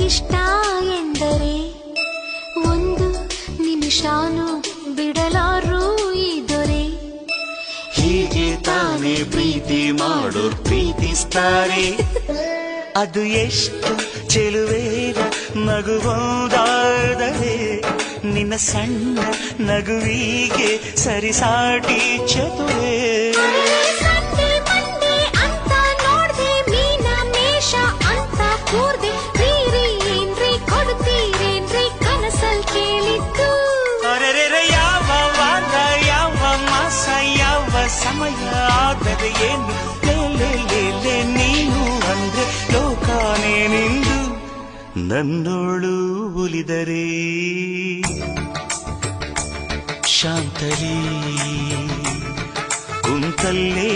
ನನಗಿಷ್ಟ ಎಂದರೆ ಒಂದು ನಿಮಿಷಾನು ಬಿಡಲಾರು ಈ ದೊರೆ. ಹೀಗೆ ತಾನೇ ಪ್ರೀತಿ ಮಾಡೋರ್ ಪ್ರೀತಿಸ್ತಾರೆ. ಅದು ಎಷ್ಟು ಚೆಲುವೇರ ನಗುವುದಾದರೆ ನಿನ್ನ ಸಣ್ಣ ನಗುವಿಗೆ ಸರಿಸಾಟಿ ಚತುರೇ. ಸಂಡೆ ಮಂಡೆ ಅಂತ ನೋಡ್ದೆ ಮೀನ ಮೇಷ ಅಂತ ಕೂರ್ದೆ ರೀ ಏನ್ರಿ ಕೊಡ್ತೀರೇನ್ರಿ ಕನಸಲ್ ಕೇಳಿದ್ದು. ಅರೆರೆ ಯಾವ ವಾರ ಯಾವ ಮಾಸ ಯಾವ ಸಮಯ ಆದರೆ ಏನು ಲೇ ನೀನು ಅಂದ್ರೆ ಲೋಕಾನೇ ನಿಂದು ನನ್ನೋಳು ಒಲಿದರೆ ಶಾಂತಲೇ ಕುಂತಲ್ಲೇ